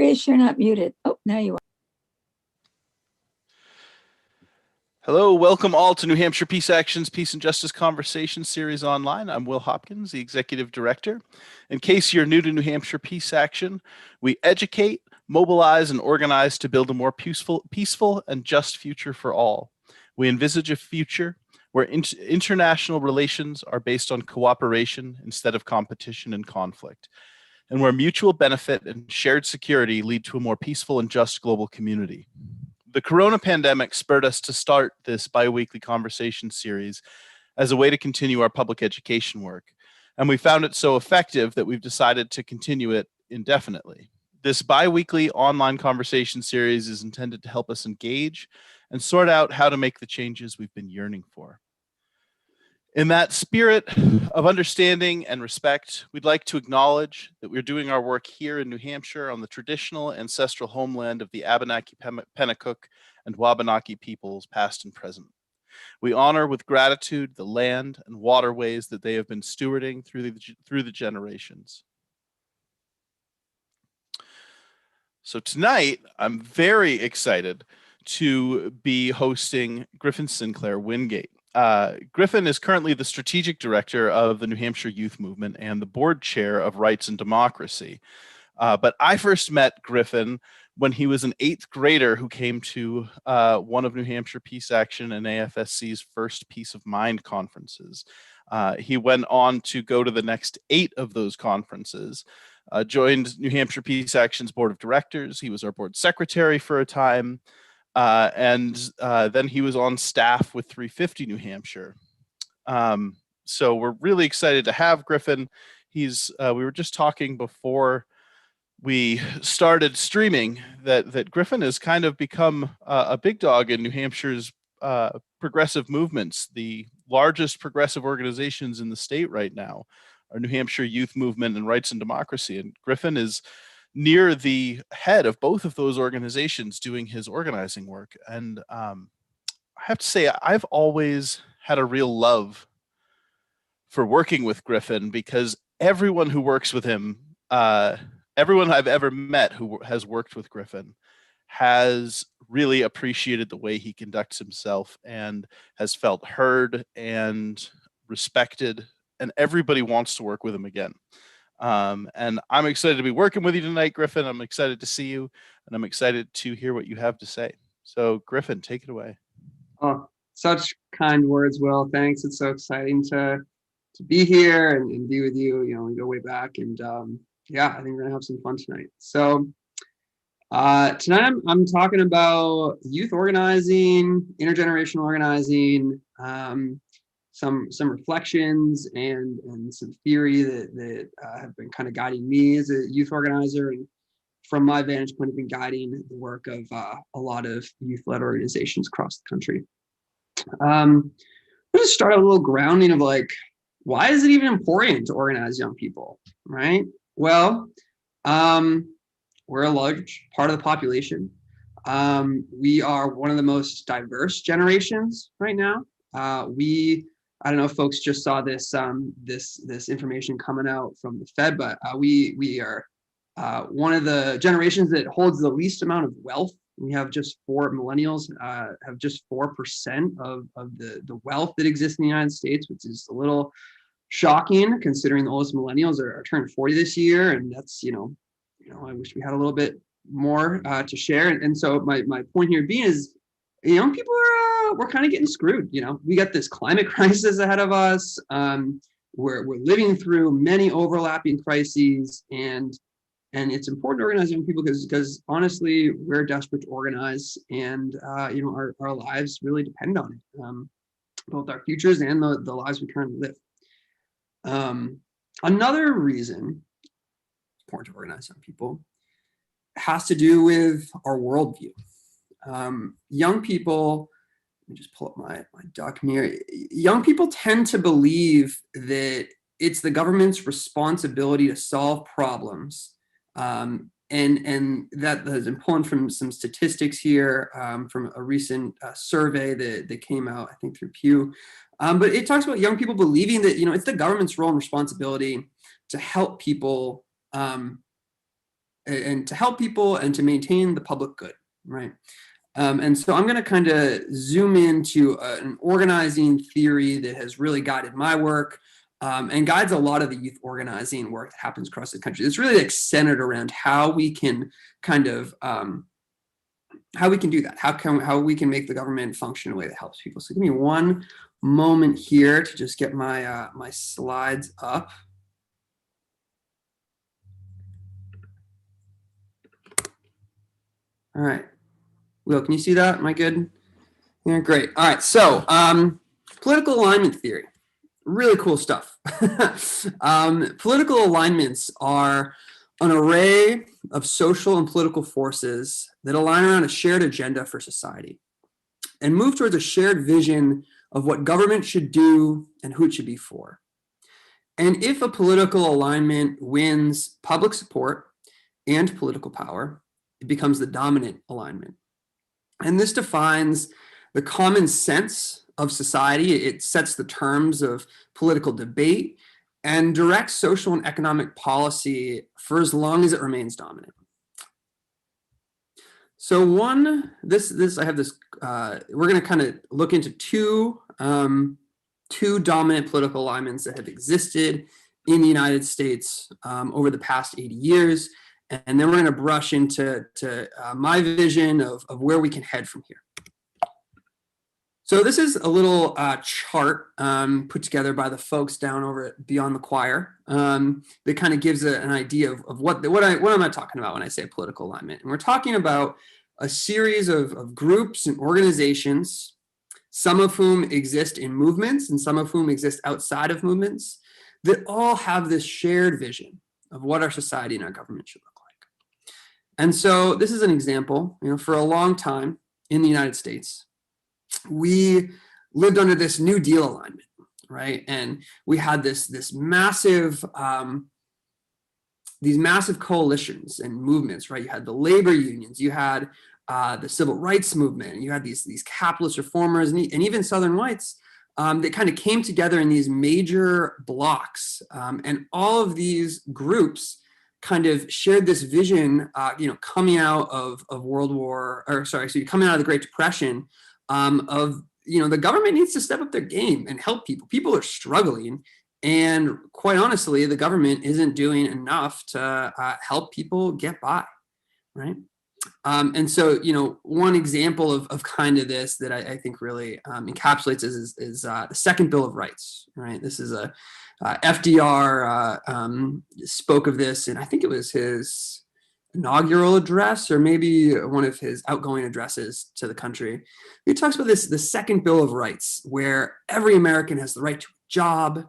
Chris, you're not muted. Oh, now you are. Hello, welcome all to New Hampshire Peace Action's Peace and Justice Conversation series online. I'm Will Hopkins, the Executive Director. In case you're new to New Hampshire Peace Action, we educate, mobilize, and organize to build a more peaceful and just future for all. We envisage a future where international relations are based on cooperation instead of competition and conflict, and where mutual benefit and shared security lead to a more peaceful and just global community. The corona pandemic spurred us to start this bi-weekly conversation series as a way to continue our public education work. And we found it so effective that we've decided to continue it indefinitely. This bi-weekly online conversation series is intended to help us engage and sort out how to make the changes we've been yearning for. In that spirit of understanding and respect, we'd like to acknowledge that we're doing our work here in New Hampshire on the traditional ancestral homeland of the Abenaki, Pennacook, and Wabanaki peoples, past and present. We honor with gratitude the land and waterways that they have been stewarding through the generations. So tonight, I'm very excited to be hosting Griffin Sinclair-Wingate. Griffin is currently the strategic director of the New Hampshire Youth Movement and the board chair of Rights and Democracy. But I first met Griffin when he was an 8th grader who came to one of New Hampshire Peace Action and AFSC's first Peace of Mind conferences. He went on to go to the next 8 of those conferences, joined New Hampshire Peace Action's board of directors. He was our board secretary for a time. And then he was on staff with 350 New Hampshire. So we're really excited to have Griffin. We were just talking before we started streaming that Griffin has kind of become a big dog in New Hampshire's progressive movements. The largest progressive organizations in the state right now are New Hampshire Youth Movement and Rights and Democracy. And Griffin is near the head of both of those organizations doing his organizing work. And I have to say, I've always had a real love for working with Griffin because everyone who works with him, everyone I've ever met who has worked with Griffin has really appreciated the way he conducts himself and has felt heard and respected, and everybody wants to work with him again. And I'm excited to be working with you tonight, Griffin. I'm excited to see you, and I'm excited to hear what you have to say. So, Griffin, take it away. Oh, such kind words, Will. Thanks. It's so exciting to be here and be with you. You know, we go way back, and yeah, I think we're gonna have some fun tonight. So, tonight I'm talking about youth organizing, intergenerational organizing. Some reflections and some theory that have been kind of guiding me as a youth organizer, and from my vantage point have been guiding the work of a lot of youth-led organizations across the country. We'll just start a little grounding of like, why is it even important to organize young people, right? Well, we're a large part of the population. We are one of the most diverse generations right now. I don't know if folks just saw this this information coming out from the Fed, but we are one of the generations that holds the least amount of wealth. We have just millennials have just 4% of the wealth that exists in the United States, which is a little shocking considering the oldest millennials are turning 40 this year, and that's you know I wish we had a little bit more to share. And so my point here being is, young people are we're kind of getting screwed. You know, we got this climate crisis ahead of us. We're living through many overlapping crises, and it's important to organize young people because honestly, we're desperate to organize, and our lives really depend on it, both our futures and the lives we currently live. Another reason it's important to organize young people has to do with our worldview. Young people, let me just pull up my document here. Young people tend to believe that it's the government's responsibility to solve problems. And that has been pulling from some statistics here from a recent survey that came out, I think, through Pew. But it talks about young people believing that, it's the government's role and responsibility to help people and to help people and to maintain the public good, right? And so I'm going to kind of zoom into an organizing theory that has really guided my work and guides a lot of the youth organizing work that happens across the country. It's really like centered around how we can kind of how we can do that, how we can make the government function in a way that helps people. So give me one moment here to just get my my slides up. All right. Will, can you see that? Am I good? Yeah, great. All right. So political alignment theory, really cool stuff. Political alignments are an array of social and political forces that align around a shared agenda for society and move towards a shared vision of what government should do and who it should be for. And if a political alignment wins public support and political power, it becomes the dominant alignment. And this defines the common sense of society. It sets the terms of political debate and directs social and economic policy for as long as it remains dominant. So I have this, we're going to kind of look into two dominant political alignments that have existed in the United States over the past 80 years. And then we're going to brush into my vision of where we can head from here. So this is a little chart put together by the folks down over at Beyond the Choir that kind of gives an idea of what am I talking about when I say political alignment. And we're talking about a series of groups and organizations, some of whom exist in movements and some of whom exist outside of movements, that all have this shared vision of what our society and our government should look like. And so this is an example. For a long time in the United States, we lived under this New Deal alignment, right? And we had this massive, these massive coalitions and movements, right? You had the labor unions, you had the civil rights movement, you had these capitalist reformers and even Southern whites that kind of came together in these major blocks, and all of these groups kind of shared this vision, coming out of coming out of the Great Depression, of the government needs to step up their game and help people. People are struggling, and quite honestly, the government isn't doing enough to help people get by, right? And so, one example of kind of this that I think really encapsulates is the Second Bill of Rights, right? This is FDR spoke of this, and I think it was his inaugural address or maybe one of his outgoing addresses to the country. He talks about the Second Bill of Rights, where every American has the right to a job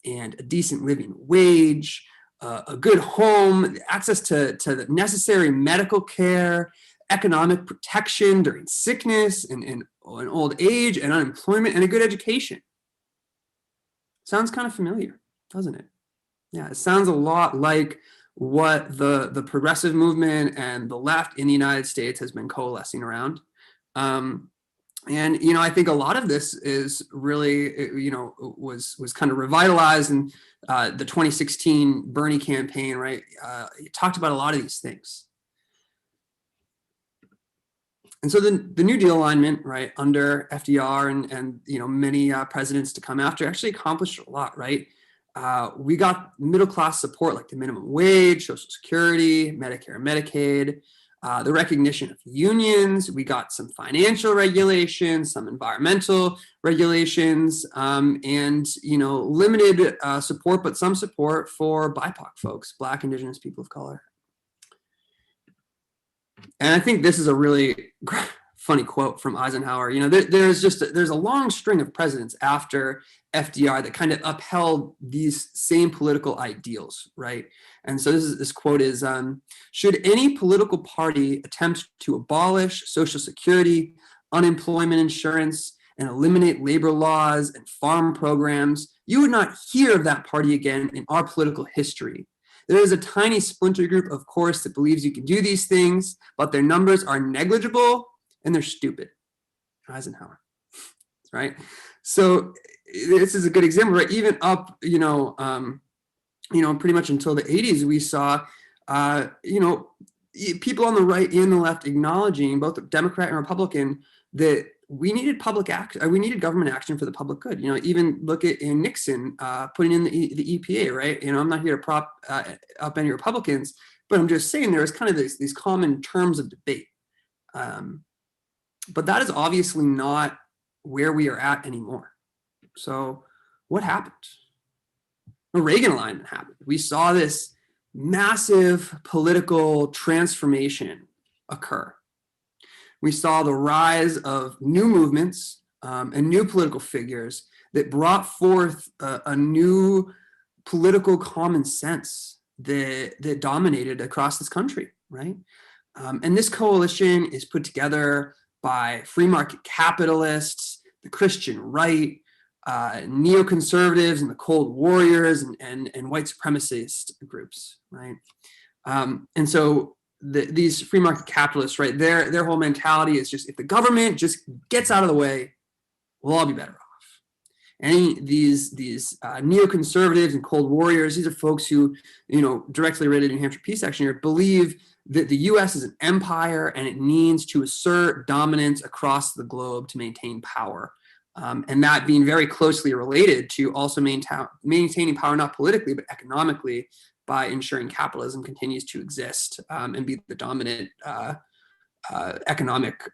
and a decent living wage, a good home, access to the necessary medical care, economic protection during sickness and old age and unemployment, and a good education. Sounds kind of familiar, doesn't it? Yeah, it sounds a lot like what the progressive movement and the left in the United States has been coalescing around. And I think a lot of this is really, was kind of revitalized in the 2016 Bernie campaign, right? He talked about a lot of these things. And so the New Deal alignment, right, under FDR and many presidents to come after actually accomplished a lot, right? We got middle-class support like the minimum wage, Social Security, Medicare and Medicaid, the recognition of unions. We got some financial regulations, some environmental regulations, and limited support, but some support for BIPOC folks, Black, Indigenous, people of color. And I think this is a really funny quote from Eisenhower. There's a long string of presidents after FDR that kind of upheld these same political ideals, right? And so this quote is, should any political party attempt to abolish Social Security, unemployment insurance, and eliminate labor laws and farm programs, you would not hear of that party again in our political history. There is a tiny splinter group, of course, that believes you can do these things, but their numbers are negligible and they're stupid. Eisenhower, right? So this is a good example, right? Even up, pretty much until the 80s, we saw people on the right and the left acknowledging, both Democrat and Republican, that we needed public action. We needed government action for the public good. Even look at Nixon putting in the EPA, right? I'm not here to prop up any Republicans, but I'm just saying there is kind of these common terms of debate. But that is obviously not where we are at anymore. So what happened? The Reagan alignment happened. We saw this massive political transformation occur. We saw the rise of new movements and new political figures that brought forth a new political common sense that dominated across this country, right? And this coalition is put together by free market capitalists, the Christian right, neoconservatives and the Cold Warriors and white supremacist groups, right? And so these free market capitalists, right, their whole mentality is just, if the government just gets out of the way, we'll all be better off. And these neoconservatives and Cold Warriors, these are folks who, directly related to New Hampshire Peace Action here, believe that the U.S. is an empire and it needs to assert dominance across the globe to maintain power. And that being very closely related to also maintaining power, not politically, but economically, by ensuring capitalism continues to exist and be the dominant economic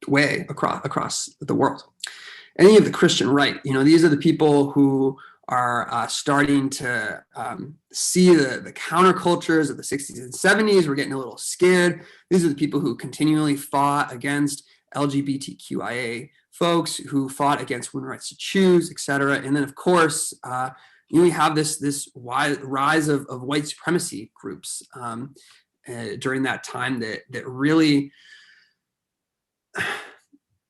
way across the world. Any of the Christian right, these are the people who are starting to see the countercultures of the 60s and 70s. We're getting a little scared. These are the people who continually fought against LGBTQIA folks, who fought against women's rights to choose, et cetera. And then, of course, we have this rise of white supremacy groups during that time that really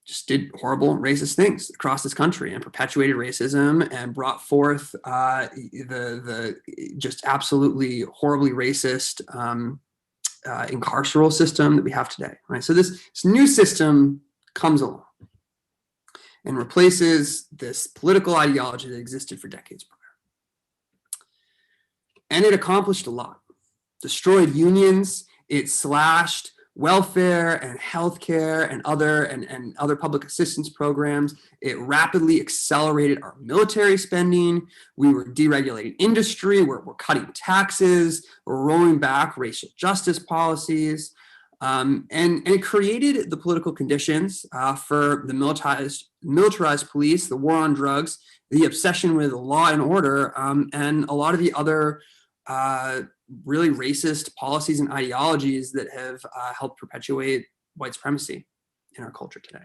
just did horrible racist things across this country and perpetuated racism and brought forth the just absolutely horribly racist incarceral system that we have today, right? So this new system comes along and replaces this political ideology that existed for decades prior. And it accomplished a lot. Destroyed unions, it slashed welfare and healthcare and other public assistance programs. It rapidly accelerated our military spending. We were deregulating industry. We're cutting taxes. We're rolling back racial justice policies. And it created the political conditions for the militarized police, the war on drugs, the obsession with law and order, and a lot of the other really racist policies and ideologies that have helped perpetuate white supremacy in our culture today.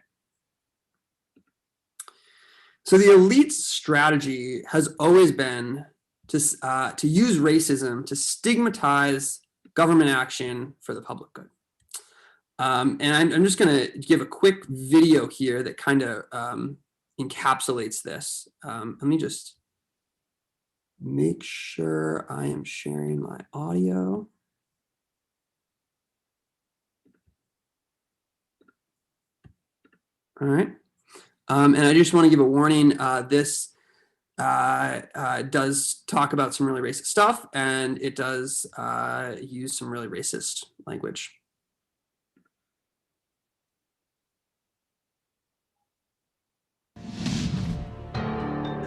So the elite's strategy has always been to use racism to stigmatize government action for the public good. And I'm just going to give a quick video here that kind of encapsulates this. Let me just make sure I am sharing my audio. All right. And I just want to give a warning. This does talk about some really racist stuff, and it does use some really racist language.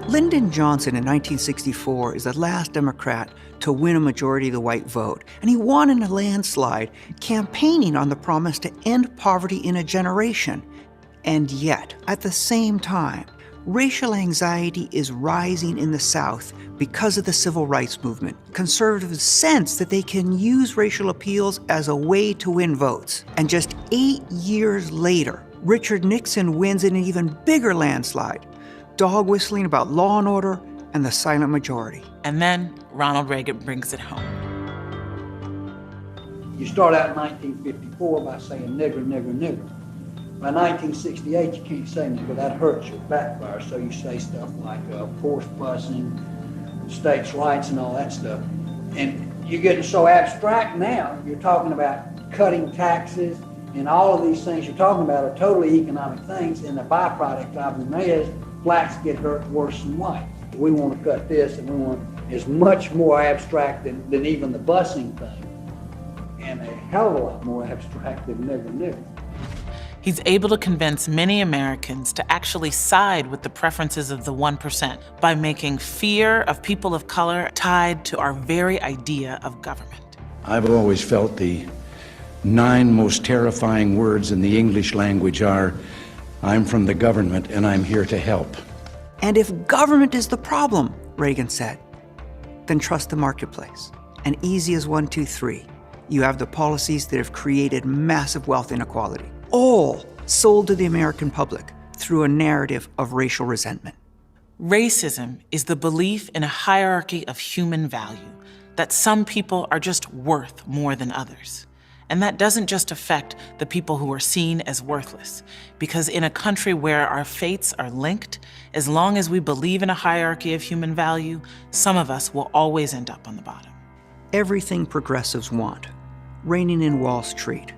Lyndon Johnson in 1964 is the last Democrat to win a majority of the white vote, and he won in a landslide, campaigning on the promise to end poverty in a generation. And yet, at the same time, racial anxiety is rising in the South because of the civil rights movement. Conservatives sense that they can use racial appeals as a way to win votes. And just 8 years later, Richard Nixon wins in an even bigger landslide, dog whistling about law and order and the silent majority. And then Ronald Reagan brings it home. You start out in 1954 by saying nigger, nigger, nigger. By 1968, you can't say nigger, that hurts your backfire, so you say stuff like forced busing, states' rights and all that stuff. And you're getting so abstract now, you're talking about cutting taxes and all of these things you're talking about are totally economic things, and the byproduct of them is blacks get hurt worse than whites. We want to cut this and we want is much more abstract than even the busing thing, and a hell of a lot more abstract than nigger nigger. He's able to convince many Americans to actually side with the preferences of the 1% by making fear of people of color tied to our very idea of government. I've always felt the 9 most terrifying words in the English language are, "I'm from the government and I'm here to help." And if government is the problem, Reagan said, then trust the marketplace. And easy as 1, 2, 3, you have the policies that have created massive wealth inequality, all sold to the American public through a narrative of racial resentment. Racism is the belief in a hierarchy of human value, that some people are just worth more than others. And that doesn't just affect the people who are seen as worthless, because in a country where our fates are linked, as long as we believe in a hierarchy of human value, some of us will always end up on the bottom. Everything progressives want: reining in Wall Street,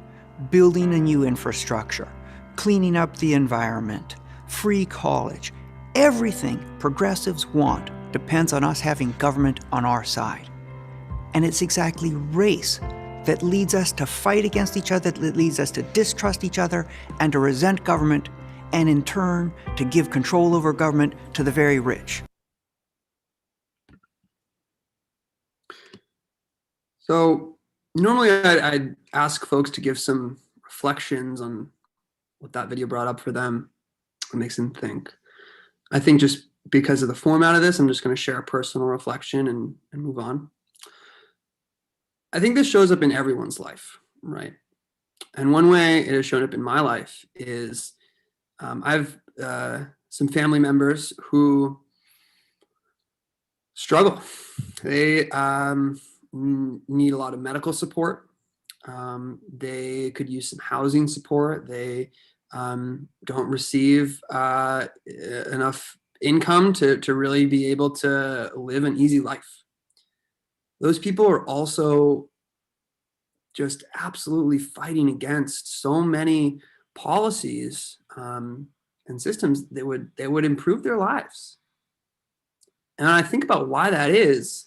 building a new infrastructure, cleaning up the environment, free college. Everything progressives want depends on us having government on our side. And it's exactly race that leads us to fight against each other, that leads us to distrust each other and to resent government, and in turn, to give control over government to the very rich. So normally I'd ask folks to give some reflections on what that video brought up for them, what makes them think. I think just because of the format of this, I'm just going to share a personal reflection and move on. I think this shows up in everyone's life, right? And one way it has shown up in my life is I've some family members who struggle. They need a lot of medical support. They could use some housing support. They don't receive enough income to really be able to live an easy life. Those people are also just absolutely fighting against so many policies and systems that would improve their lives. And I think about why that is.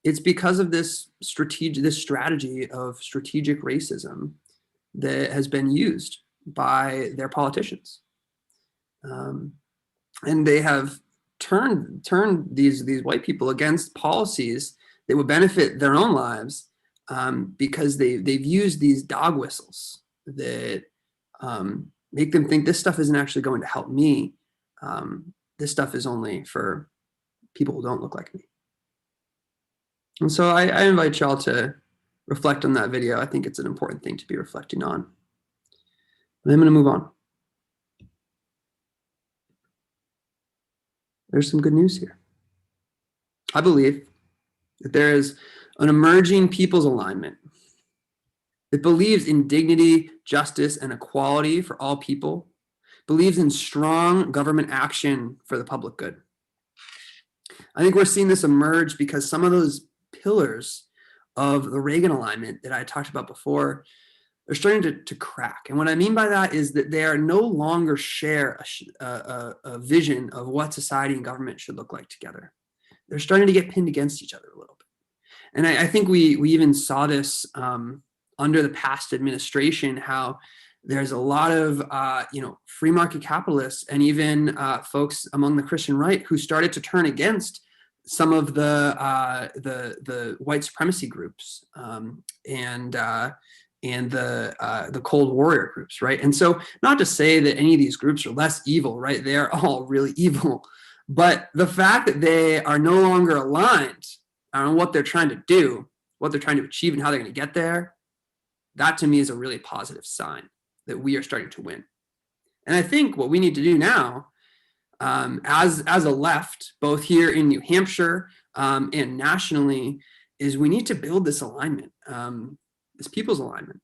It's because of this strategy of strategic racism that has been used by their politicians, and they have turned these white people against policies that would benefit their own lives, because they've used these dog whistles that make them think this stuff isn't actually going to help me. This stuff is only for people who don't look like me. And so I invite y'all to reflect on that video. I think it's an important thing to be reflecting on. But I'm going to move on. There's some good news here. I believe that there is an emerging people's alignment that believes in dignity, justice, and equality for all people, believes in strong government action for the public good. I think we're seeing this emerge because some of those pillars of the Reagan alignment that I talked about before are starting to crack. And what I mean by that is that they are no longer share a vision of what society and government should look like together. They're starting to get pinned against each other a little bit. And I think we even saw this under the past administration, how there's a lot of free market capitalists and even folks among the Christian right who started to turn against some of the white supremacy groups and the Cold Warrior groups, right? And so, not to say that any of these groups are less evil, right? They are all really evil, but the fact that they are no longer aligned on what they're trying to do, what they're trying to achieve, and how they're going to get there, that to me is a really positive sign that we are starting to win. And I think what we need to do now, as a left, both here in New Hampshire and nationally, is we need to build this alignment, this people's alignment.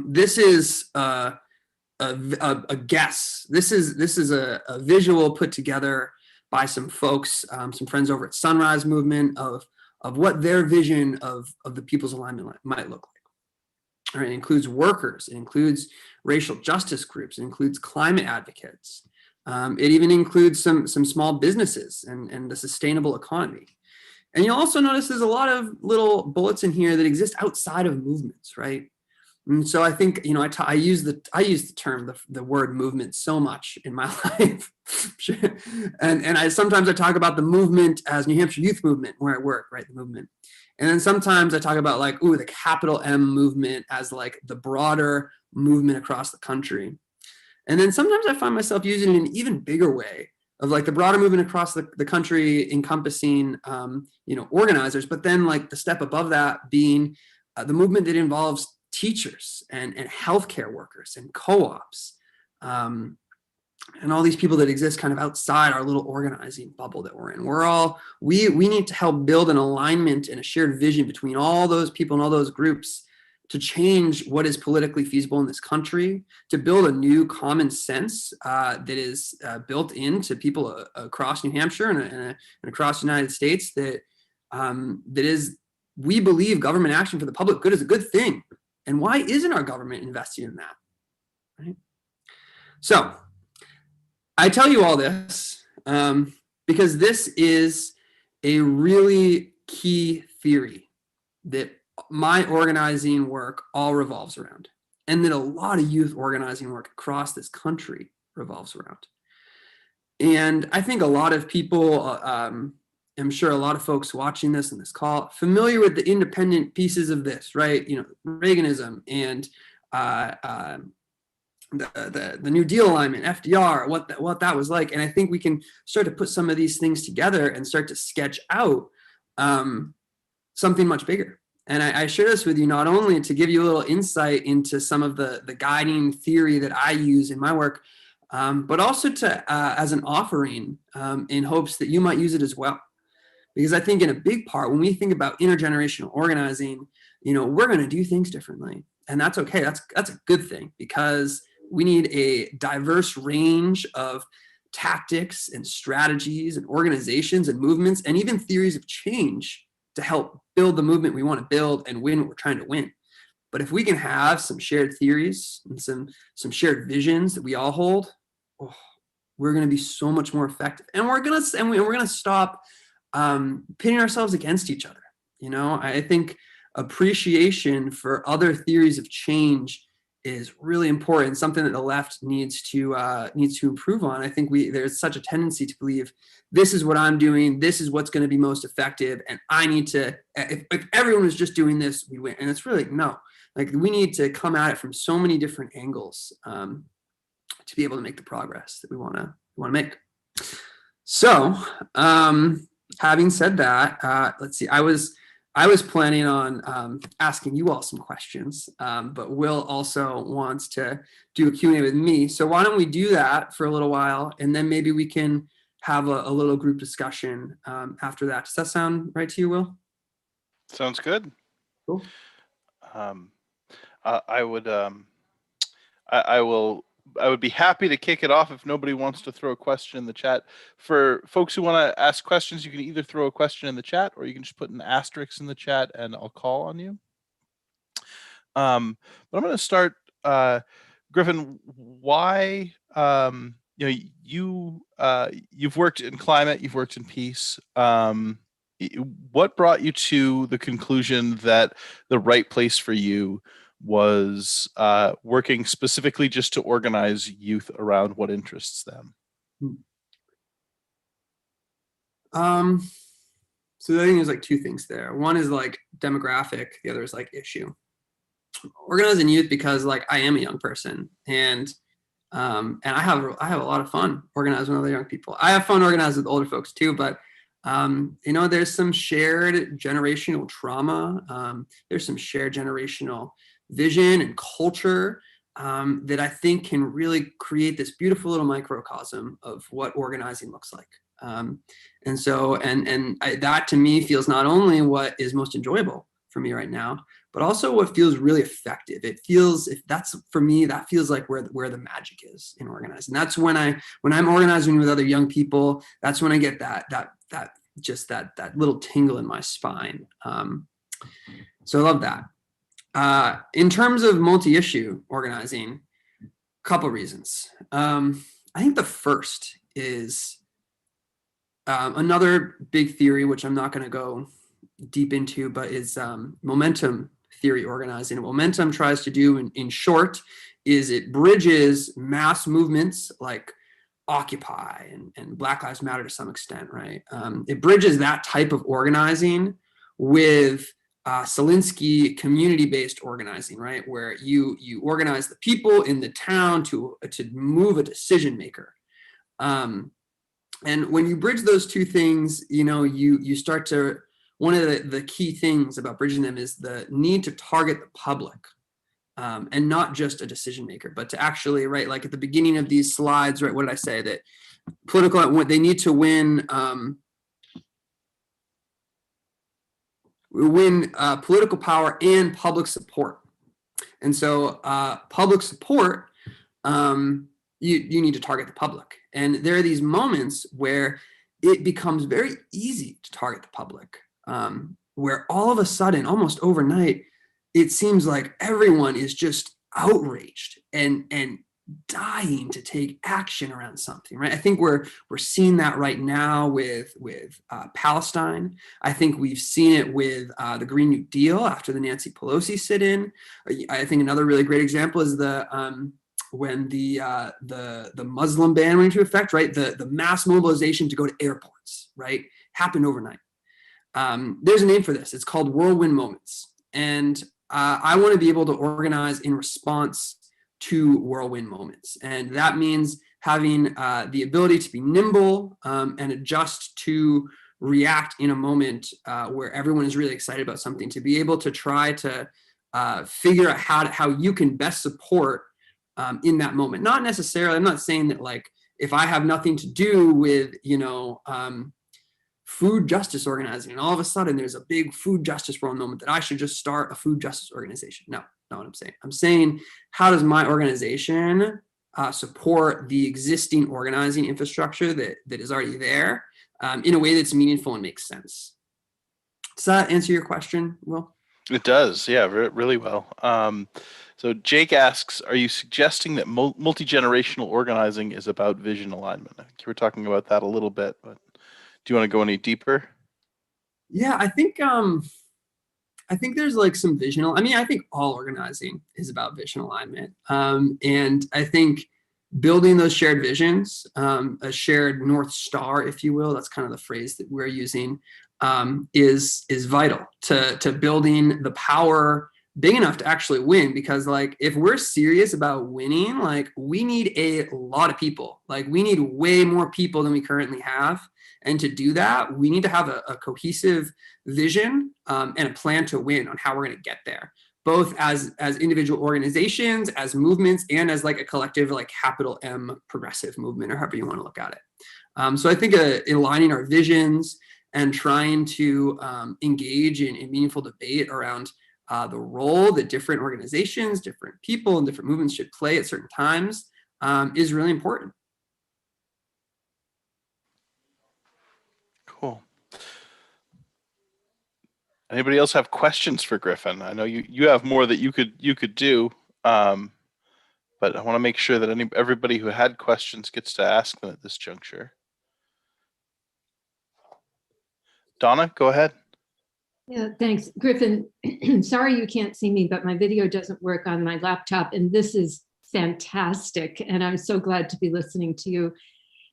This is a guess. This is a visual put together by some folks, some friends over at Sunrise Movement, of what their vision of the people's alignment might look like. All right, it includes workers, it includes racial justice groups, it includes climate advocates. It even includes some small businesses and the sustainable economy. And you'll also notice there's a lot of little bullets in here that exist outside of movements, right? And so I think, you know, I use the term, the word movement so much in my life. and I sometimes I talk about the movement as New Hampshire youth movement where I work, right? The movement. And then sometimes I talk about like, the capital M movement as like the broader movement across the country. And then sometimes I find myself using it in an even bigger way of like the broader movement across the country encompassing, you know, organizers, but then like the step above that being the movement that involves teachers and healthcare workers and co-ops and all these people that exist kind of outside our little organizing bubble that we're in. We need to help build an alignment and a shared vision between all those people and all those groups to change what is politically feasible in this country, to build a new common sense that is built into people across New Hampshire and across the United States that is, we believe government action for the public good is a good thing. And why isn't our government investing in that? Right? So I tell you all this because this is a really key theory that my organizing work all revolves around, and that a lot of youth organizing work across this country revolves around. And I think a lot of people, I'm sure a lot of folks watching this in this call, familiar with the independent pieces of this, right? You know, Reaganism and the New Deal alignment, FDR, what that was like. And I think we can start to put some of these things together and start to sketch out something much bigger. And I share this with you not only to give you a little insight into some of the guiding theory that I use in my work, but also to as an offering in hopes that you might use it as well. Because I think in a big part, when we think about intergenerational organizing, you know, we're going to do things differently. And that's okay. That's a good thing, because we need a diverse range of tactics and strategies and organizations and movements and even theories of change to help build the movement we want to build and win what we're trying to win. But if we can have some shared theories and some shared visions that we all hold, we're going to be so much more effective. And we're going to stop pitting ourselves against each other. You know, I think appreciation for other theories of change is really important, something that the left needs to improve on. I think there's such a tendency to believe this is what I'm doing, this is what's going to be most effective, and I need to, if everyone was just doing this, we win. And it's really, no, like we need to come at it from so many different angles to be able to make the progress that we want to make. So having said that, let's see, I was planning on asking you all some questions, but Will also wants to do a Q&A with me. So why don't we do that for a little while, and then maybe we can have a little group discussion after that. Does that sound right to you, Will? Sounds good. Cool. I would be happy to kick it off if nobody wants to throw a question in the chat. For folks who want to ask questions, you can either throw a question in the chat, or you can just put an asterisk in the chat and I'll call on you. But I'm going to start, Griffin, why, you've worked in climate, you've worked in peace. What brought you to the conclusion that the right place for you was working specifically just to organize youth around what interests them? So I think there's like two things there. One is like demographic, the other is like issue. Organizing youth because like I am a young person, and I have a lot of fun organizing with other young people. I have fun organizing with older folks too, but you know, there's some shared generational trauma. There's some shared generational vision and culture that I think can really create this beautiful little microcosm of what organizing looks like. And so, that to me feels not only what is most enjoyable for me right now, but also what feels really effective. It feels, if that's for me, that feels like where the magic is in organizing. That's when I'm organizing with other young people, that's when I get that little tingle in my spine. So I love that. In terms of multi-issue organizing, a couple reasons. I think the first is Another big theory, which I'm not going to go deep into, but is momentum theory organizing. And what momentum tries to do in short is it bridges mass movements like Occupy and Black Lives Matter to some extent, right? It bridges that type of organizing with Selinsky community-based organizing, right? Where you organize the people in the town to move a decision maker. And when you bridge those two things, you start to, one of the key things about bridging them is the need to target the public. And not just a decision maker, but to actually, right, like at the beginning of these slides, right, what did I say? That they need to win political power and public support. And so public support, you need to target the public. And there are these moments where it becomes very easy to target the public, where all of a sudden, almost overnight, it seems like everyone is just outraged and dying to take action around something, right? I think we're seeing that right now with Palestine. I think we've seen it with the Green New Deal after the Nancy Pelosi sit-in. I think another really great example is when the Muslim ban went into effect, right? The mass mobilization to go to airports, right, happened overnight. There's a name for this. It's called whirlwind moments. And I want to be able to organize in response to whirlwind moments. And that means having the ability to be nimble and adjust to react in a moment where everyone is really excited about something, to be able to try to figure out how you can best support in that moment. Not necessarily, I'm not saying that like, if I have nothing to do with, food justice organizing, and all of a sudden there's a big food justice world moment, that I should just start a food justice organization. No, not what I'm saying. I'm saying, how does my organization support the existing organizing infrastructure that is already there in a way that's meaningful and makes sense? Does that answer your question, Will? It does, yeah, really well. So Jake asks, are you suggesting that multi-generational organizing is about vision alignment? I think you were talking about that a little bit, but do you want to go any deeper? Yeah, I think there's like some vision. I think all organizing is about vision alignment. And I think building those shared visions, a shared North Star, if you will, that's kind of the phrase that we're using, is vital to building the power big enough to actually win. Because like, if we're serious about winning, like we need a lot of people, like we need way more people than we currently have. And to do that, we need to have a cohesive vision and a plan to win on how we're going to get there, both as individual organizations, as movements, and as like a collective, like capital M progressive movement, or however you want to look at it. So I think aligning our visions and trying to engage in meaningful debate around the role that different organizations, different people, and different movements should play at certain times is really important. Cool. Anybody else have questions for Griffin? I know you have more that you could do, but I want to make sure that everybody who had questions gets to ask them at this juncture. Donna, go ahead. Yeah, thanks. Griffin, sorry you can't see me, but my video doesn't work on my laptop, and this is fantastic. And I'm so glad to be listening to you.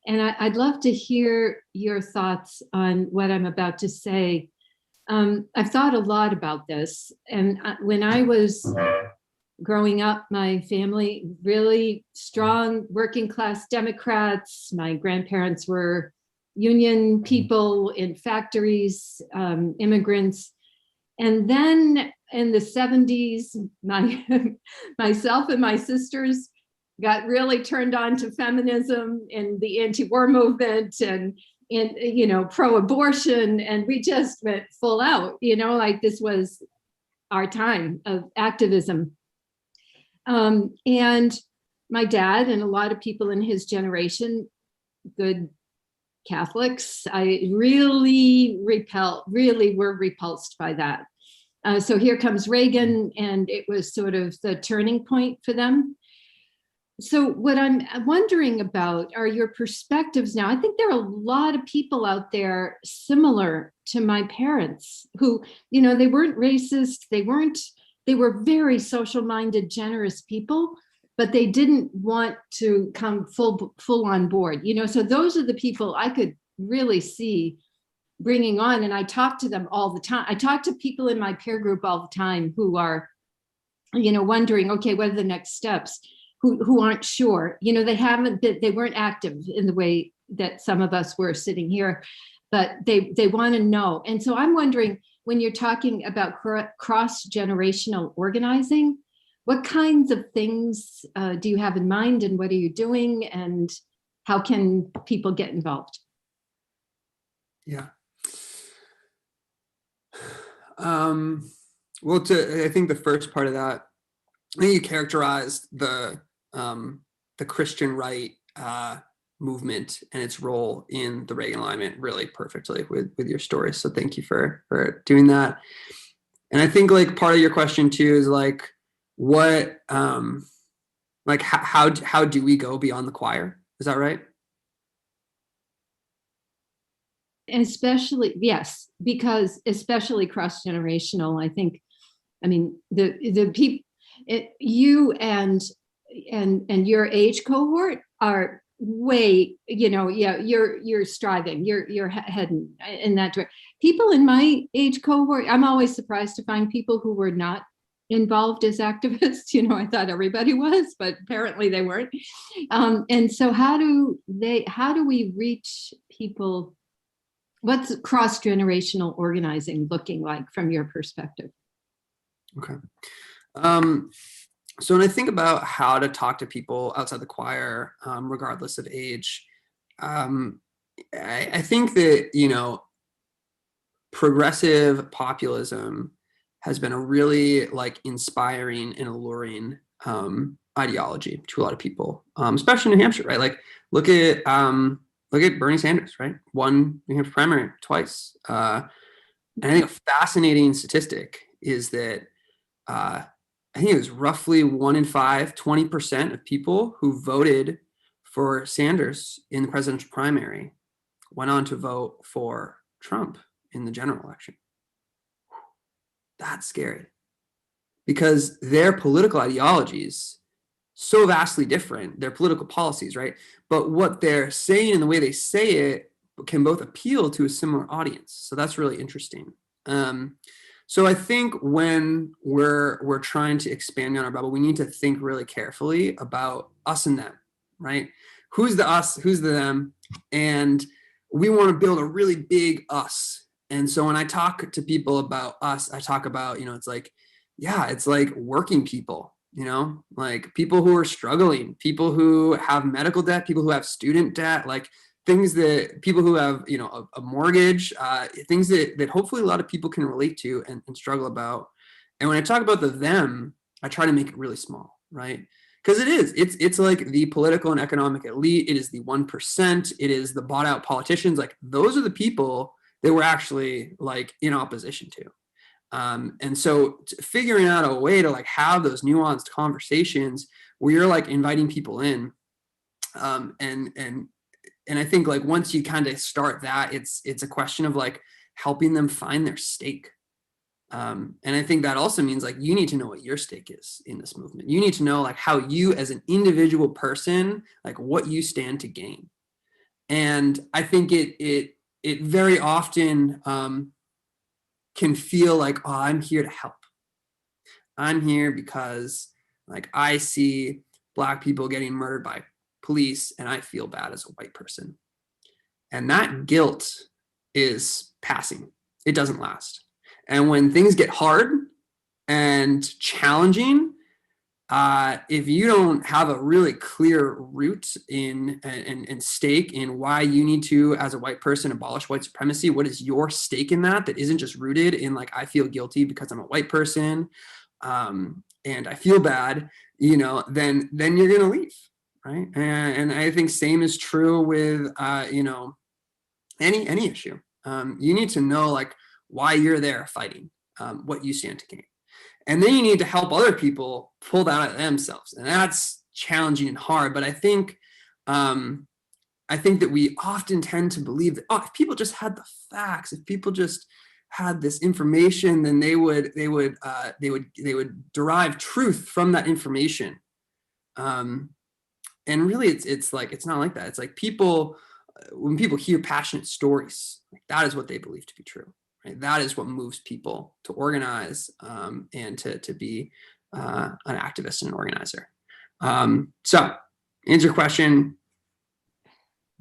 And I'd love to hear your thoughts on what I'm about to say. I've thought a lot about this. And when I was growing up, my family, really strong working class Democrats. My grandparents were union people in factories, immigrants. And then in the 70s, myself and my sisters got really turned on to feminism and the anti-war movement and pro-abortion, and we just went full out, like this was our time of activism. And my dad and a lot of people in his generation, good Catholics, I really were repulsed by that. So here comes Reagan, and it was sort of the turning point for them. So what I'm wondering about are your perspectives now. I think there are a lot of people out there similar to my parents who, they weren't racist. They were very social minded, generous people, but they didn't want to come full on board, so those are the people I could really see bringing on. And I talk to them all the time. I talk to people in my peer group all the time who are, wondering, okay, what are the next steps? Who aren't sure, they weren't active in the way that some of us were sitting here, but they want to know. And so I'm wondering, when you're talking about cross-generational organizing, what kinds of things do you have in mind, and what are you doing, and how can people get involved? Yeah. Well, I think the first part of that, I think you characterized the Christian right movement and its role in the Reagan alignment really perfectly with your story. So thank you for doing that. And I think like part of your question too is like, what, like how do we go beyond the choir? Is that right? Especially, yes, because especially cross-generational, I think, the people, you and your age cohort are way, you're striving, you're heading in that direction. People in my age cohort, I'm always surprised to find people who were not involved as activists. I thought everybody was, but apparently they weren't. And so how do we reach people? What's cross-generational organizing looking like from your perspective? Okay. So when I think about how to talk to people outside the choir, regardless of age, I think that, progressive populism has been a really like inspiring and alluring ideology to a lot of people, especially in New Hampshire, right? Like look at Bernie Sanders, right? Won New Hampshire primary twice. And I think a fascinating statistic is that I think it was roughly 1 in 5, 20% of people who voted for Sanders in the presidential primary went on to vote for Trump in the general election. That's scary because their political ideologies so vastly different, their political policies, right? But what they're saying and the way they say it can both appeal to a similar audience. So that's really interesting. So I think when we're trying to expand on our bubble, we need to think really carefully about us and them, right? Who's the us, who's the them? And we want to build a really big us. And so when I talk to people about us, I talk about, it's like, yeah, it's like working people, like people who are struggling, people who have medical debt, people who have student debt, like things that people who have, a mortgage, things that hopefully a lot of people can relate to and struggle about. And when I talk about the them, I try to make it really small, right? Because it's like the political and economic elite. It is the 1%. It is the bought out politicians. Like those are the people that we're actually like in opposition to. And so figuring out a way to like have those nuanced conversations where you're like inviting people in, and I think like once you kind of start that, it's a question of like helping them find their stake. And I think that also means like you need to know what your stake is in this movement. You need to know like how you as an individual person, like what you stand to gain. And I think it very often can feel like, oh, I'm here to help. I'm here because like I see Black people getting murdered by police and I feel bad as a white person. And that guilt is passing. It doesn't last. And when things get hard and challenging, if you don't have a really clear root in and stake in why you need to, as a white person, abolish white supremacy, what is your stake in that isn't just rooted in like, I feel guilty because I'm a white person and I feel bad, then you're going to leave. Right. And I think same is true with, any issue. You need to know like why you're there fighting, what you stand to gain. And then you need to help other people pull that out of themselves. And that's challenging and hard. But I think that we often tend to believe that, oh, if people just had the facts, if people just had this information, then they would derive truth from that information. And really, it's not like that. It's like when people hear passionate stories, that is what they believe to be true. Right? That is what moves people to organize and to be an activist and an organizer. So, answer your question.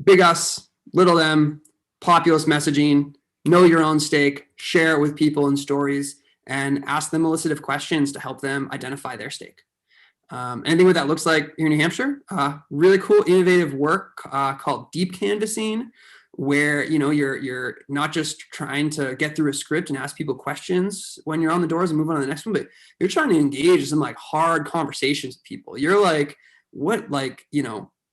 Big us, little them, populist messaging, know your own stake, share it with people in stories, and ask them elicitive questions to help them identify their stake. Anything what that looks like here in New Hampshire, really cool, innovative work called deep canvassing, where you're not just trying to get through a script and ask people questions when you're on the doors and move on to the next one, but you're trying to engage in some like hard conversations with people. You're like,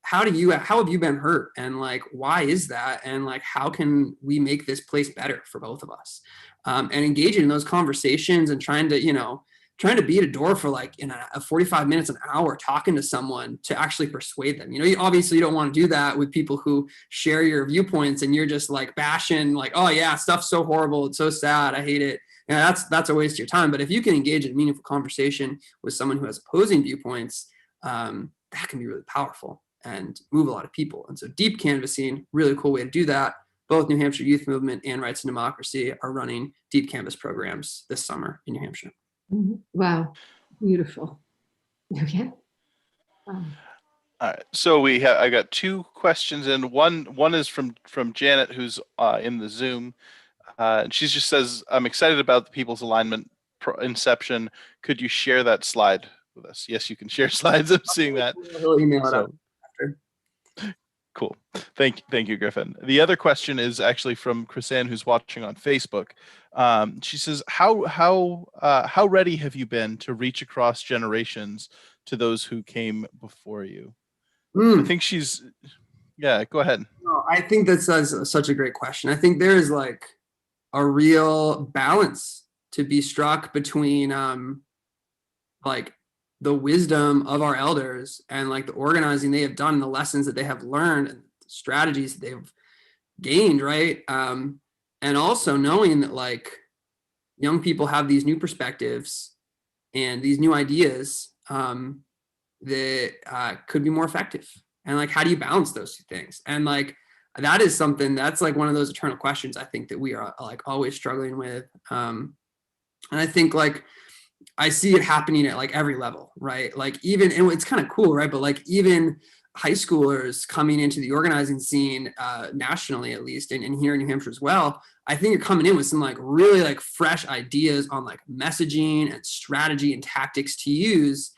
how have you been hurt, and like why is that, and like how can we make this place better for both of us, and engaging in those conversations and trying to beat a door for like in a 45 minutes, an hour, talking to someone to actually persuade them. You obviously don't want to do that with people who share your viewpoints and you're just like bashing, like, oh yeah, stuff's so horrible, it's so sad, I hate it. And that's a waste of your time. But if you can engage in a meaningful conversation with someone who has opposing viewpoints, that can be really powerful and move a lot of people. And so deep canvassing, really cool way to do that. Both New Hampshire Youth Movement and Rights and Democracy are running deep canvas programs this summer in New Hampshire. Wow, beautiful. Okay. All right. So I got two questions, and one is from Janet, who's in the Zoom. And she just says, "I'm excited about the People's Alignment inception. Could you share that slide with us?" Yes, you can share slides. I'm seeing that. We'll email it out after. Cool. Thank you, Griffin. The other question is actually from Chrisanne, who's watching on Facebook. She says, how ready have you been to reach across generations to those who came before you? I think go ahead. No, I think that's such a great question. I think there is like a real balance to be struck between like the wisdom of our elders and like the organizing they have done and the lessons that they have learned and the strategies that they've gained, right? And also knowing that like young people have these new perspectives and these new ideas that could be more effective. And like, how do you balance those two things? And like, that is something that's like one of those eternal questions I think that we are like always struggling with. And I think like, I see it happening at like every level, right? Like even, and it's kind of cool, right? But like even high schoolers coming into the organizing scene nationally, at least, and here in New Hampshire as well, I think are coming in with some like really like fresh ideas on like messaging and strategy and tactics to use.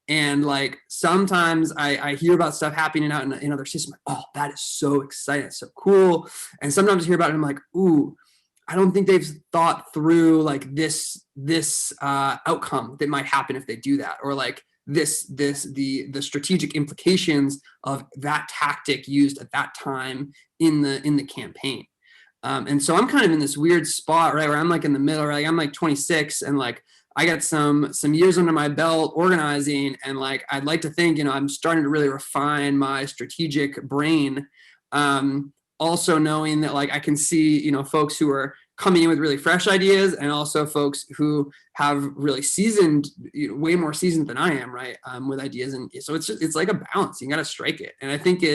And like sometimes I hear about stuff happening out in other systems, like, oh, that is so exciting, it's so cool. And sometimes I hear about it and I'm like, ooh, I don't think they've thought through like this outcome that might happen if they do that, or like the strategic implications of that tactic used at that time in the campaign. And so I'm kind of in this weird spot, right, where I'm like in the middle, right? I'm like 26 and like I got some years under my belt organizing, and like I'd like to think, I'm starting to really refine my strategic brain. Also knowing that like I can see, folks who are coming in with really fresh ideas, and also folks who have really seasoned, way more seasoned than I am, right, with ideas. And so it's like a balance. You got to strike it. And I think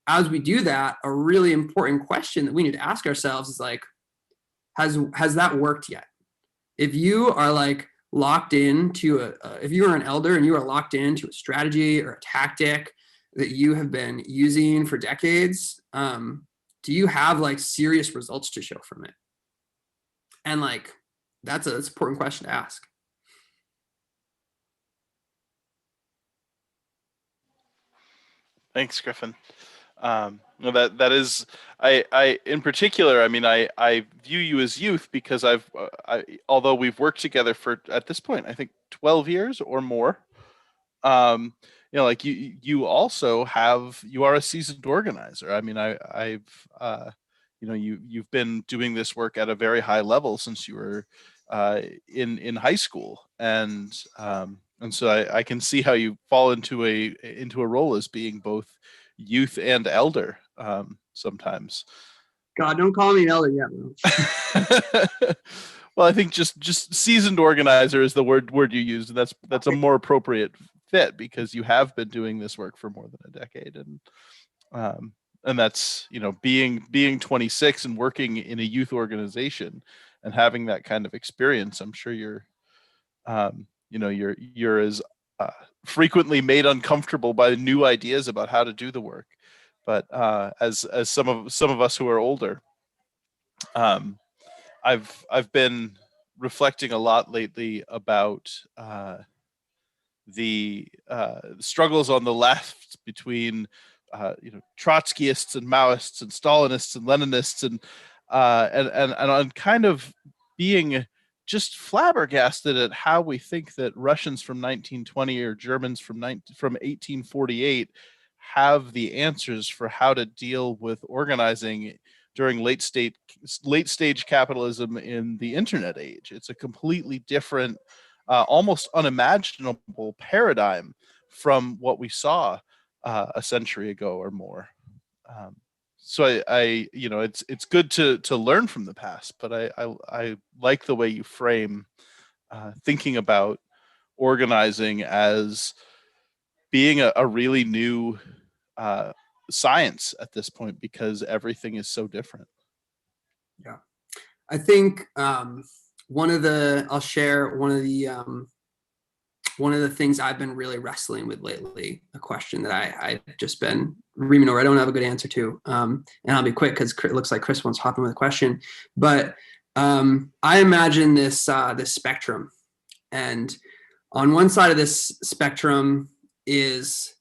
as we do that, a really important question that we need to ask ourselves is like, has that worked yet? If you are like locked into if you are an elder and you are locked into a strategy or a tactic that you have been using for decades, do you have like serious results to show from it? And like, that's an important question to ask. Thanks, Griffin. That is, I in particular, I mean, I view you as youth because although we've worked together for, at this point, I think 12 years or more, like you also you are a seasoned organizer. I mean, you've been doing this work at a very high level since you were in high school, and And so I can see how you fall into a role as being both youth and elder sometimes. God, don't call me an elder yet, bro. Well, I think just seasoned organizer is the word you used, and that's a more appropriate fit, because you have been doing this work for more than a decade, and that's, you know, being 26 and working in a youth organization and having that kind of experience. I'm sure you're as frequently made uncomfortable by new ideas about how to do the work, but as some of us who are older, I've been reflecting a lot lately about the struggles on the left between Trotskyists and Maoists and Stalinists and Leninists, and on kind of being just flabbergasted at how we think that Russians from 1920 or Germans from 1848 have the answers for how to deal with organizing during late stage capitalism in the internet age. It's a completely different, almost unimaginable paradigm from what we saw a century ago or more. So I it's good to learn from the past, but I like the way you frame thinking about organizing as being a really new science at this point, because everything is so different. Yeah, I think I'll share one of the things I've been really wrestling with lately, a question that I've just been reaming over. I don't have a good answer to, and I'll be quick because it looks like Chris wants to hop in with a question. But I imagine this spectrum, and on one side of this spectrum is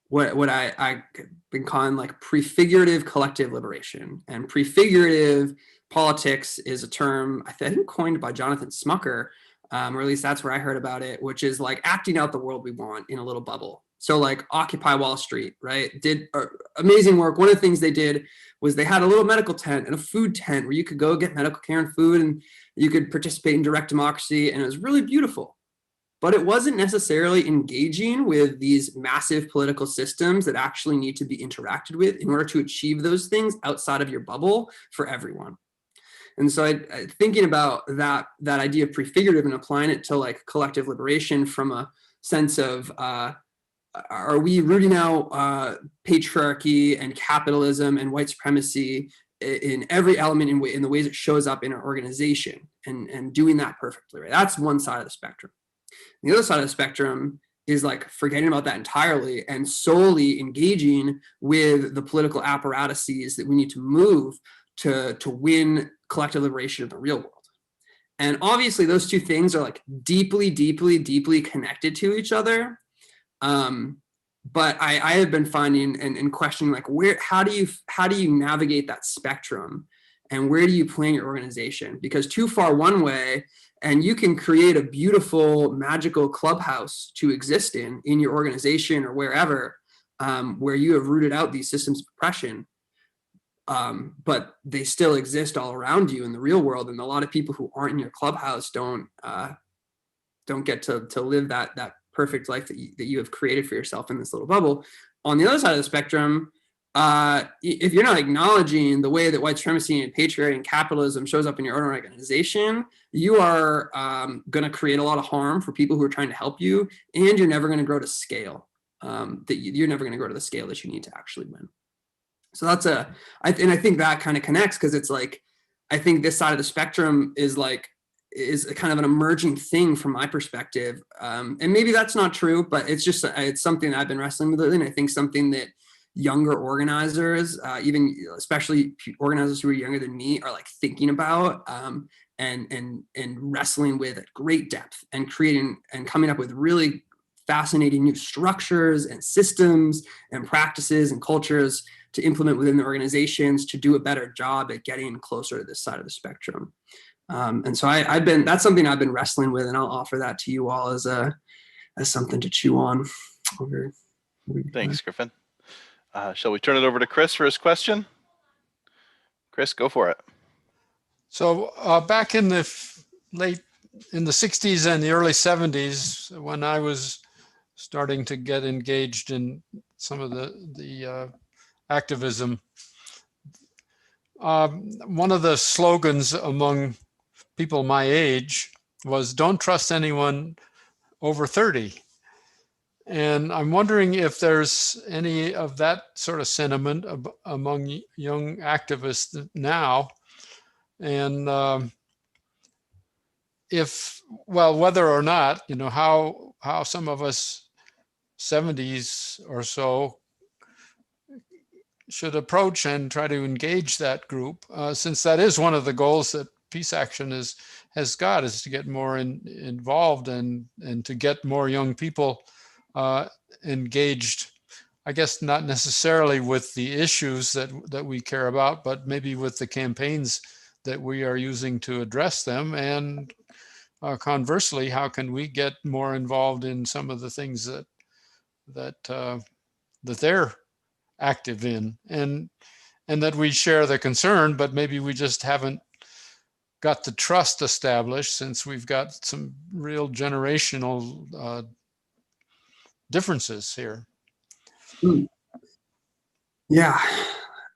what I've been calling like prefigurative collective liberation. And prefigurative politics is a term I think coined by Jonathan Smucker, or at least that's where I heard about it, which is like acting out the world we want in a little bubble. So like Occupy Wall Street, right? Did amazing work. One of the things they did was they had a little medical tent and a food tent where you could go get medical care and food, and you could participate in direct democracy. And it was really beautiful. But it wasn't necessarily engaging with these massive political systems that actually need to be interacted with in order to achieve those things outside of your bubble for everyone. And so thinking about that idea of prefigurative and applying it to like collective liberation from a sense of, are we rooting out patriarchy and capitalism and white supremacy in every element in the ways it shows up in our organization, and doing that perfectly, right? That's one side of the spectrum. The other side of the spectrum is like forgetting about that entirely and solely engaging with the political apparatuses that we need to move to win collective liberation of the real world. And obviously those two things are like deeply, deeply, deeply connected to each other. But I have been finding and questioning like how do you navigate that spectrum, and where do you plan your organization? Because too far one way, and you can create a beautiful, magical clubhouse to exist in your organization or wherever, where you have rooted out these systems of oppression. But they still exist all around you in the real world, and a lot of people who aren't in your clubhouse don't get to live that perfect life that you have created for yourself in this little bubble. On the other side of the spectrum, if you're not acknowledging the way that white supremacy and patriarchy and capitalism shows up in your own organization, you are going to create a lot of harm for people who are trying to help you, and you're never going to grow to scale. You're never going to grow to the scale that you need to actually win. So I think that kind of connects, because it's like, I think this side of the spectrum is a kind of an emerging thing from my perspective. And maybe that's not true, but it's something I've been wrestling with lately. And I think something that younger organizers, even especially organizers who are younger than me, are like thinking about and wrestling with at great depth, and creating and coming up with really fascinating new structures and systems and practices and cultures to implement within the organizations to do a better job at getting closer to this side of the spectrum. And so that's something I've been wrestling with, and I'll offer that to you all as something to chew on. Thanks, Griffin. Shall we turn it over to Chris for his question? Chris, go for it. So back in the late in the 60s and the early 70s, when I was starting to get engaged in some of the activism, one of the slogans among people my age was, "Don't trust anyone over 30." And I'm wondering if there's any of that sort of sentiment among young activists now, and whether or not, how some of us 70s or so should approach and try to engage that group, since that is one of the goals that Peace Action has got, is to get more involved and to get more young people engaged. I guess not necessarily with the issues that we care about, but maybe with the campaigns that we are using to address them. And conversely, how can we get more involved in some of the things that they're active in, and that we share the concern, but maybe we just haven't got the trust established, since we've got some real generational differences here. Yeah.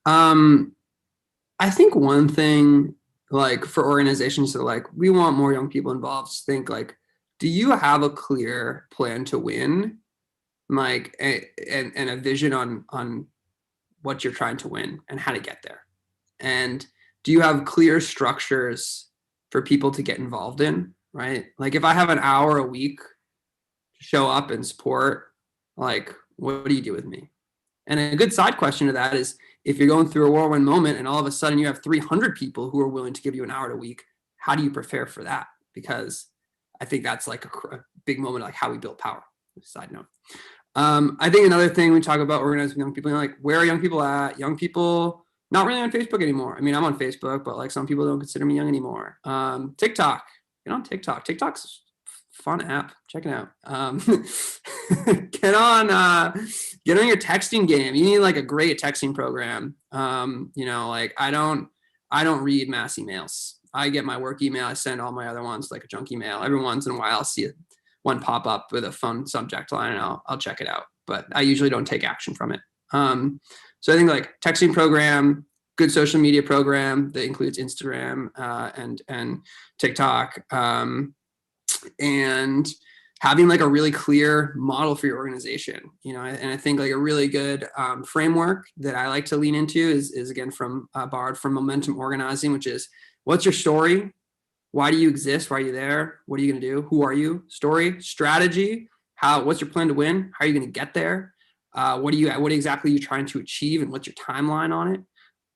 I think one thing, like, for organizations that, like, we want more young people involved, think like, do you have a clear plan to win? Like, and a vision on what you're trying to win and how to get there? And do you have clear structures for people to get involved in, right? Like, if I have an hour a week to show up and support, like, what do you do with me? And a good side question to that is, if you're going through a whirlwind moment and all of a sudden you have 300 people who are willing to give you an hour a week, how do you prepare for that? Because I think that's like a big moment, like how we built power. Side note. I think another thing we talk about organizing young people, like, where are young people at? Young people not really on Facebook anymore. I mean, I'm on Facebook, but like, some people don't consider me young anymore. TikTok, get on TikTok. TikTok's a fun app. Check it out. Get on your texting game. You need like a great texting program. Like, I don't read mass emails. I get my work email. I send all my other ones like a junk email. Every once in a while, I'll see one pop up with a fun subject line, and I'll check it out. But I usually don't take action from it. So I think like texting program, good social media program that includes Instagram and TikTok, and having like a really clear model for your organization, and I think like a really good framework that I like to lean into is again from borrowed from momentum organizing, which is, what's your story? Why do you exist? Why are you there? What are you going to do? Who are you? Story, strategy. What's your plan to win? How are you going to get there? What exactly are you trying to achieve, and what's your timeline on it?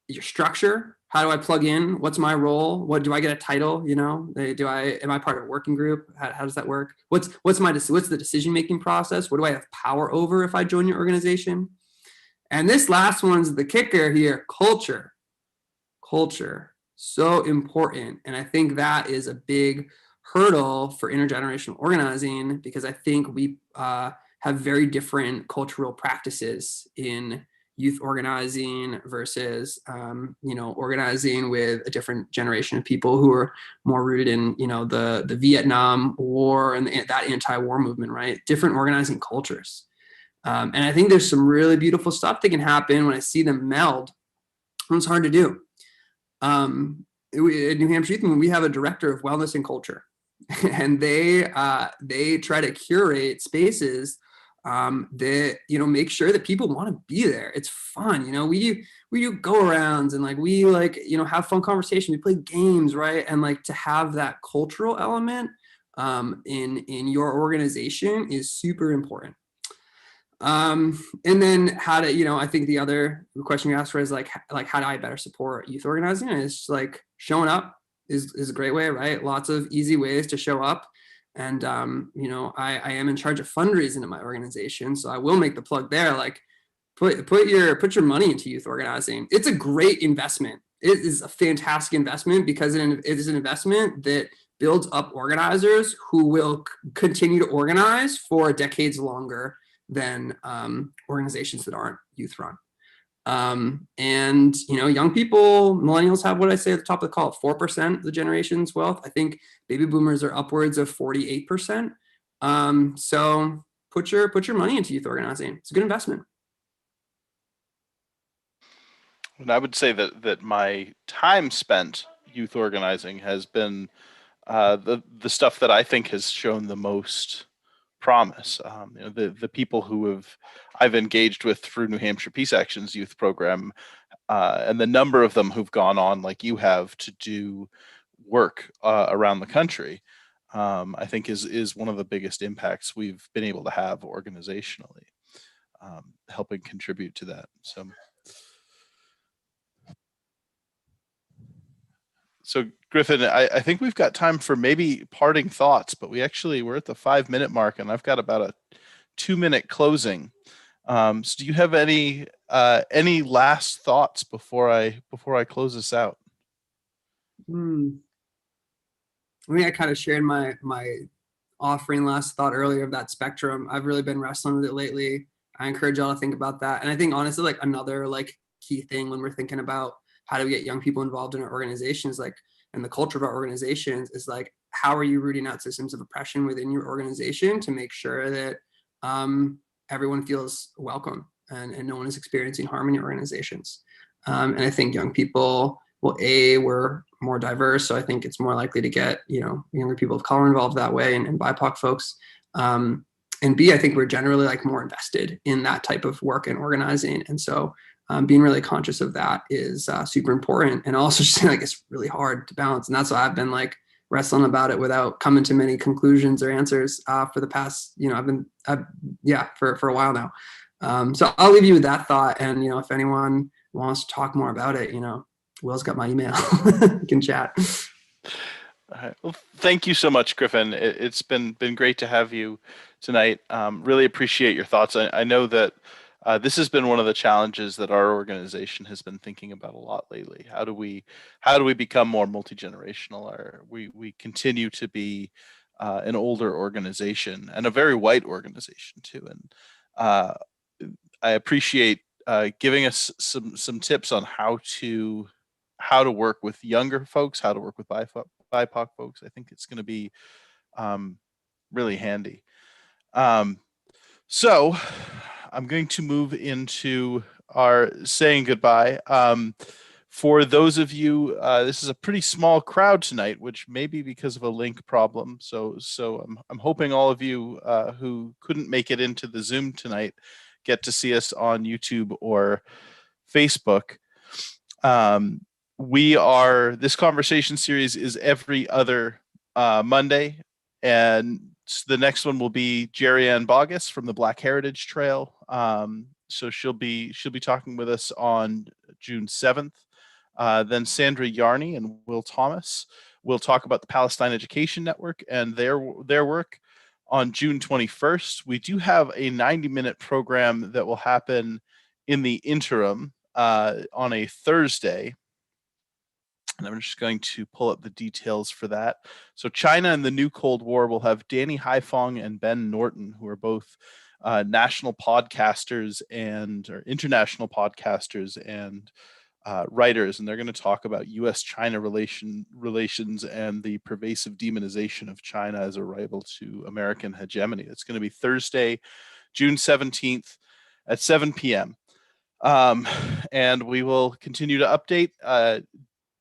Your structure. How do I plug in? What's my role? What do I get a title? Am I part of a working group? How does that work? What's the decision-making process? What do I have power over if I join your organization? And this last one's the kicker here: culture. So important. And I think that is a big hurdle for intergenerational organizing, because I think we have very different cultural practices in youth organizing versus, organizing with a different generation of people who are more rooted in, the Vietnam War and that anti-war movement, right? Different organizing cultures. And I think there's some really beautiful stuff that can happen when I see them meld. It's hard to do. At New Hampshire Youth Movement, we have a director of wellness and culture, and they try to curate spaces that make sure that people want to be there. It's fun, we do go arounds, and like we have fun conversation. We play games, right? And like, to have that cultural element in your organization is super important. And then how to, I think the other question you asked for is like how do I better support youth organizing? And it's like, showing up is a great way, right? Lots of easy ways to show up. And, I am in charge of fundraising in my organization, so I will make the plug there. Like, put your money into youth organizing. It's a great investment. It is a fantastic investment, because it is an investment that builds up organizers who will continue to organize for decades longer than organizations that aren't youth run. And, young people, millennials have what I say at the top of the call, 4% of the generation's wealth. I think baby boomers are upwards of 48%. So put your money into youth organizing. It's a good investment. And I would say that my time spent youth organizing has been the stuff that I think has shown the most promise. The people who I've engaged with through New Hampshire Peace Action's youth program, and the number of them who've gone on, like you have, to do work around the country, I think is one of the biggest impacts we've been able to have organizationally, helping contribute to that. So Griffin, I think we've got time for maybe parting thoughts, but we're at the 5-minute mark, and I've got about a 2-minute closing. So do you have any last thoughts before I close this out? I think I kind of shared my offering last thought earlier of that spectrum. I've really been wrestling with it lately. I encourage y'all to think about that. And I think honestly, like another key thing when we're thinking about how do we get young people involved in our organizations, and the culture of our organizations, is how are you rooting out systems of oppression within your organization to make sure that everyone feels welcome and no one is experiencing harm in your organizations. And I think young people, we're more diverse, so I think it's more likely to get younger people of color involved that way, and BIPOC folks. And B, I think we're generally more invested in that type of work and organizing, and so being really conscious of that is super important. And also just it's really hard to balance, and that's why I've been wrestling about it without coming to many conclusions or answers for the past for a while now. So I'll leave you with that thought, and if anyone wants to talk more about it, Will's got my email. We can chat. All right. Well, thank you so much, Griffin. It's been great to have you tonight. Really appreciate your thoughts. I know that this has been one of the challenges that our organization has been thinking about a lot lately. How do we become more multi-generational? We continue to be an older organization, and a very white organization too. And I appreciate giving us some tips on how to work with younger folks, how to work with BIPOC folks. I think it's going to be really handy. So I'm going to move into our saying goodbye. For those of you, this is a pretty small crowd tonight, which may be because of a link problem. So I'm hoping all of you who couldn't make it into the Zoom tonight get to see us on YouTube or Facebook. This conversation series is every other Monday, and the next one will be Jerry Ann Bogus from the Black Heritage Trail. So she'll be talking with us on June 7th. Then Sandra Yarney and Will Thomas will talk about the Palestine Education Network and their work on June 21st. We do have a 90-minute program that will happen in the interim on a Thursday. And I'm just going to pull up the details for that. So China and the New Cold War will have Danny Haifong and Ben Norton, who are both national podcasters or international podcasters and writers, and they're going to talk about U.S.-China relations and the pervasive demonization of China as a rival to American hegemony. It's going to be Thursday, June 17th at 7 p.m. And we will continue to update.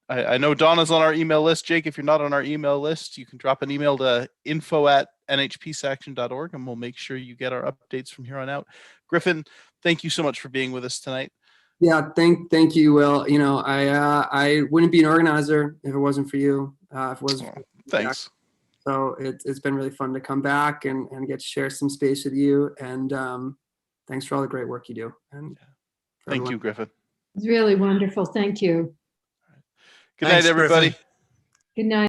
I know Donna's on our email list. Jake, if you're not on our email list, you can drop an email to info@nhpeaceaction.org, and we'll make sure you get our updates from here on out. Griffin, thank you so much for being with us tonight. Yeah, thank you, Will. I wouldn't be an organizer if it wasn't for you. If it wasn't thanks. So it's been really fun to come back and get to share some space with you. And thanks for all the great work you do. And thank you, Griffin. It's really wonderful. Thank you. Good night, everybody. Griffin. Good night.